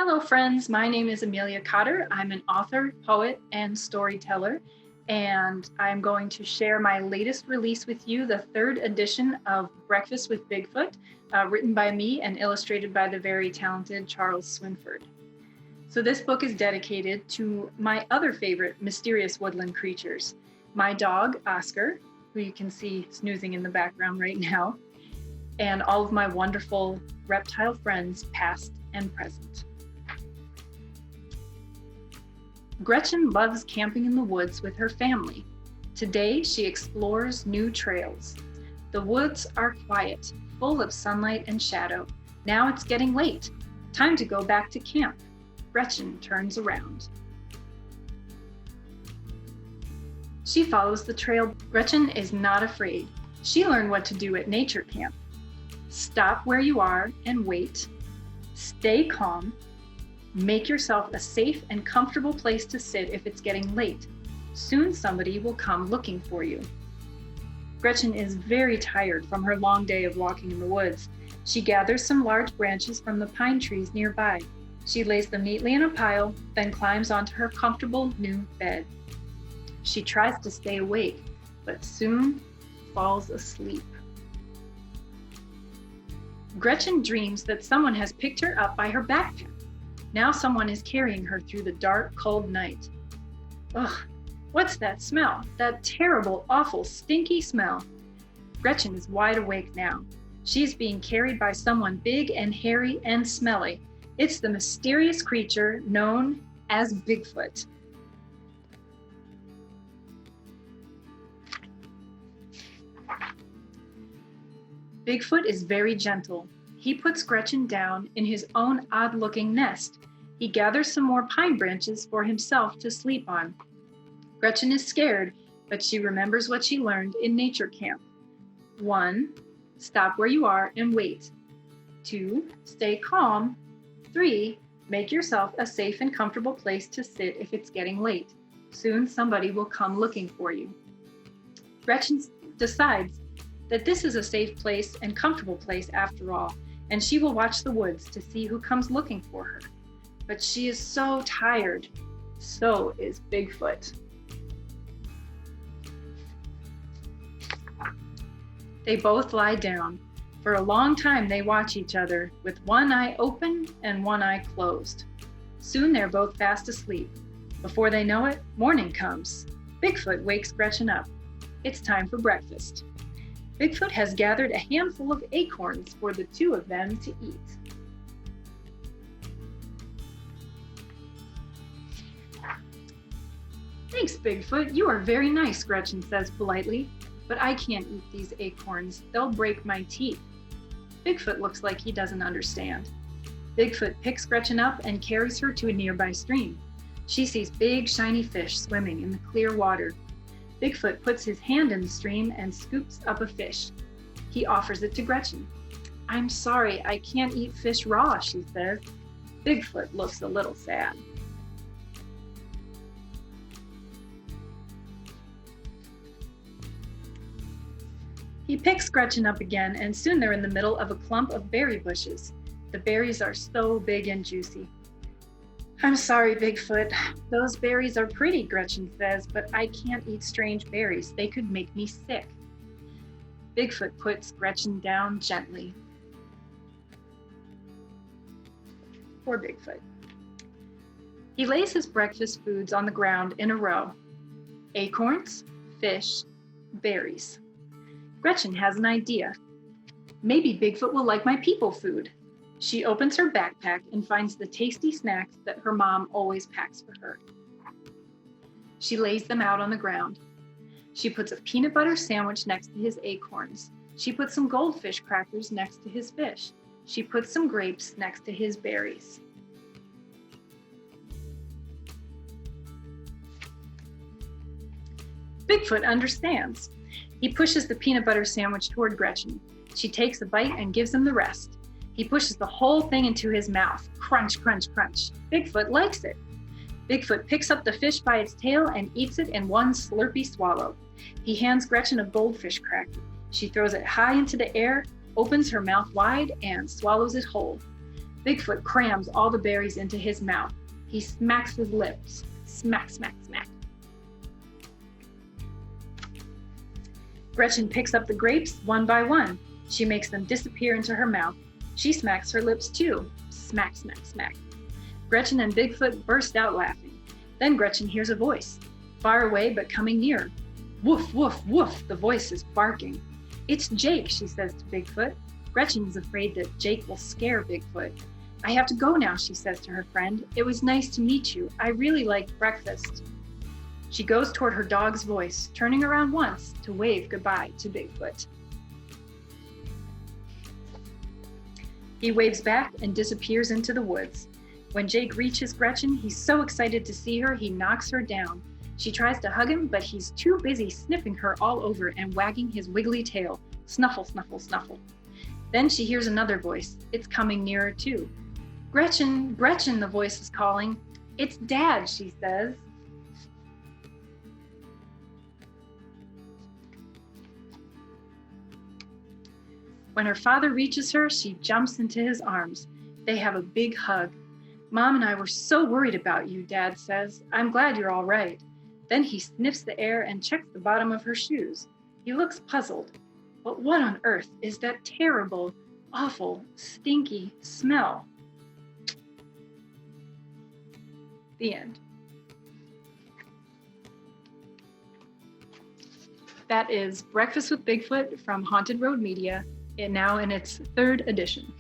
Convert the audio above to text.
Hello friends, my name is Amelia Cotter. I'm an author, poet, and storyteller, and I'm going to share my latest release with you, the third edition of Breakfast with Bigfoot, written by me and illustrated by the very talented Charles Swinford. So this book is dedicated to my other favorite mysterious woodland creatures, my dog, Oskar, who you can see snoozing in the background right now, and all of my wonderful reptile friends, past and present. Gretchen loves camping in the woods with her family. Today, she explores new trails. The woods are quiet, full of sunlight and shadow. Now it's getting late. Time to go back to camp. Gretchen turns around. She follows the trail. Gretchen is not afraid. She learned what to do at nature camp. Stop where you are and wait. Stay calm. Make yourself a safe and comfortable place to sit if it's getting late. Soon somebody will come looking for you. Gretchen is very tired from her long day of walking in the woods. She gathers some large branches from the pine trees nearby. She lays them neatly in a pile, then climbs onto her comfortable new bed. She tries to stay awake, but soon falls asleep. Gretchen dreams that someone has picked her up by her backpack. Now someone is carrying her through the dark, cold night. Ugh, what's that smell? That terrible, awful, stinky smell. Gretchen is wide awake now. She's being carried by someone big and hairy and smelly. It's the mysterious creature known as Bigfoot. Bigfoot is very gentle. He puts Gretchen down in his own odd-looking nest. He gathers some more pine branches for himself to sleep on. Gretchen is scared, but she remembers what she learned in nature camp. 1, stop where you are and wait. 2, stay calm. 3, make yourself a safe and comfortable place to sit if it's getting late. Soon somebody will come looking for you. Gretchen decides that this is a safe place and comfortable place after all, and she will watch the woods to see who comes looking for her. But she is so tired. So is Bigfoot. They both lie down. For a long time they watch each other, with one eye open and one eye closed. Soon they're both fast asleep. Before they know it, morning comes. Bigfoot wakes Gretchen up. It's time for breakfast. Bigfoot has gathered a handful of acorns for the two of them to eat. Thanks, Bigfoot. You are very nice, Gretchen says politely, but I can't eat these acorns. They'll break my teeth. Bigfoot looks like he doesn't understand. Bigfoot picks Gretchen up and carries her to a nearby stream. She sees big, shiny fish swimming in the clear water. Bigfoot puts his hand in the stream and scoops up a fish. He offers it to Gretchen. I'm sorry, I can't eat fish raw, she says. Bigfoot looks a little sad. He picks Gretchen up again, and soon they're in the middle of a clump of berry bushes. The berries are so big and juicy. I'm sorry, Bigfoot. Those berries are pretty, Gretchen says, but I can't eat strange berries. They could make me sick. Bigfoot puts Gretchen down gently. Poor Bigfoot. He lays his breakfast foods on the ground in a row. Acorns, fish, berries. Gretchen has an idea. Maybe Bigfoot will like my people food. She opens her backpack and finds the tasty snacks that her mom always packs for her. She lays them out on the ground. She puts a peanut butter sandwich next to his acorns. She puts some goldfish crackers next to his fish. She puts some grapes next to his berries. Bigfoot understands. He pushes the peanut butter sandwich toward Gretchen. She takes a bite and gives him the rest. He pushes the whole thing into his mouth. Crunch, crunch, crunch. Bigfoot likes it. Bigfoot picks up the fish by its tail and eats it in one slurpy swallow. He hands Gretchen a goldfish cracker. She throws it high into the air, opens her mouth wide, and swallows it whole. Bigfoot crams all the berries into his mouth. He smacks his lips. Smack, smack, smack. Gretchen picks up the grapes one by one. She makes them disappear into her mouth. She smacks her lips too. Smack, smack, smack. Gretchen and Bigfoot burst out laughing. Then Gretchen hears a voice, far away but coming near. Woof, woof, woof, the voice is barking. It's Jake, she says to Bigfoot. Gretchen is afraid that Jake will scare Bigfoot. I have to go now, she says to her friend. It was nice to meet you. I really liked breakfast. She goes toward her dog's voice, turning around once to wave goodbye to Bigfoot. He waves back and disappears into the woods. When Jake reaches Gretchen, he's so excited to see her, he knocks her down. She tries to hug him, but he's too busy sniffing her all over and wagging his wiggly tail. Snuffle, snuffle, snuffle. Then she hears another voice. It's coming nearer too. Gretchen, Gretchen, the voice is calling. It's Dad, she says. When her father reaches her, she jumps into his arms. They have a big hug. Mom and I were so worried about you, Dad says. I'm glad you're all right. Then he sniffs the air and checks the bottom of her shoes. He looks puzzled. But what on earth is that terrible, awful, stinky smell? The end. That is Breakfast with Bigfoot from Haunted Road Media, and now in its 3rd edition.